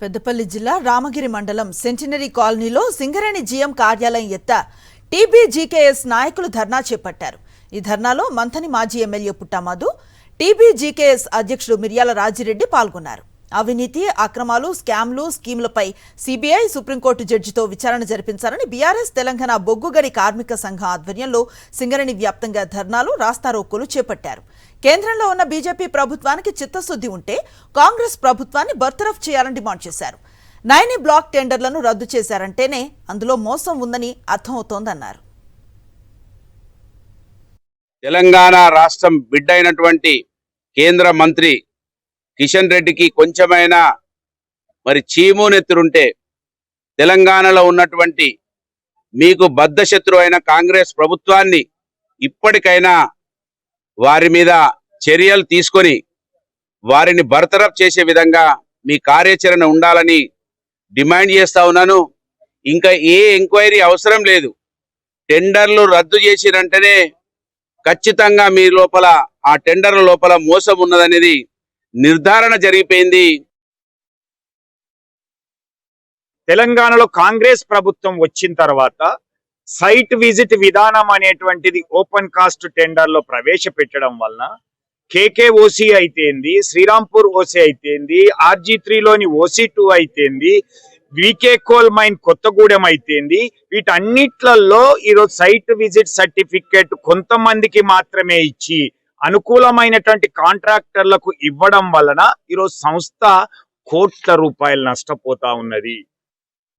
పెద్దపల్లి జిల్లా రామగిరి మండలం సెంటినరీ కాలనీలో సింగరేణి జీఎం కార్యాలయం ఎత్త టీబీజీకేఎస్ నాయకులు ధర్నా చేపట్టారు. ఈ ధర్నాలో మంథని మాజీ ఎమ్మెల్యే పుట్టమధు, టీబీజీకేఎస్ అధ్యక్షుడు మిర్యాల రాజిరెడ్డి పాల్గొన్నారు. అవినీతి, అక్రమాలు, స్కామ్లు, స్కీమ్లపై సిబిఐ, సుప్రీంకోర్టు జడ్జితో విచారణ జరిపించాలని బీఆర్ఎస్ తెలంగాణ బొగ్గుగని కార్మిక సంఘం ఆధ్వర్యంలో సింగరేణి వ్యాప్తంగా ధర్నాలు, రాస్తారోకోలు చేపట్టారు. కేంద్రంలో ఉన్న బీజేపీ ప్రభుత్వానికి చిత్తశుద్ధి ఉంటే కాంగ్రెస్ ప్రభుత్వాన్ని బర్తరఫ్ చేయాలని డిమాండ్ చేశారు. 9 బ్లాక్ టెండర్లను రద్దు చేశారంటేనే అందులో మోసం ఉందని అర్థమవుతోందన్నారు. తెలంగాణ రాష్ట్రం బిడ్డైనటువంటి కేంద్ర మంత్రి కిషన్ రెడ్డికి కొంచెమైనా చీమునెత్తురుంటే తెలంగాణలో ఉన్నటువంటి మీకు బద్ధశత్రు అయిన కాంగ్రెస్ ప్రభుత్వాన్ని ఇప్పటికైనా వారి మీద చర్యలు తీసుకొని వారిని బర్తరఫ్ చేసే విధంగా మీ కార్యాచరణ ఉండాలని డిమాండ్ చేస్తా ఉన్నాను. ఇంకా ఏ ఎంక్వైరీ అవసరం లేదు. టెండర్లు రద్దు చేసిరంటేనే ఖచ్చితంగా మీ లోపల ఆ టెండర్ల లోపల మోసం ఉన్నదనేది నిర్ధారణ జరిగిపోయింది. తెలంగాణలో కాంగ్రెస్ ప్రభుత్వం వచ్చిన తర్వాత సైట్ విజిట్ విధానం అనేటువంటిది ఓపెన్ కాస్ట్ టెండర్ లో ప్రవేశపెట్టడం వలన కేకేఓసి అయితేంది, శ్రీరాంపూర్ ఓసీ అయితేంది, RG3లోని OC2 అయితేంది, వికే కోల్ మైన్ కొత్తగూడెం అయితేంది, వీటన్నిట్లలో ఈరోజు సైట్ విజిట్ సర్టిఫికేట్ కొంతమందికి మాత్రమే ఇచ్చి అనుకూలమైనటువంటి కాంట్రాక్టర్లకు ఇవ్వడం వలన ఈరోజు సంస్థ కోట్ల రూపాయలు నష్టపోతా ఉన్నది.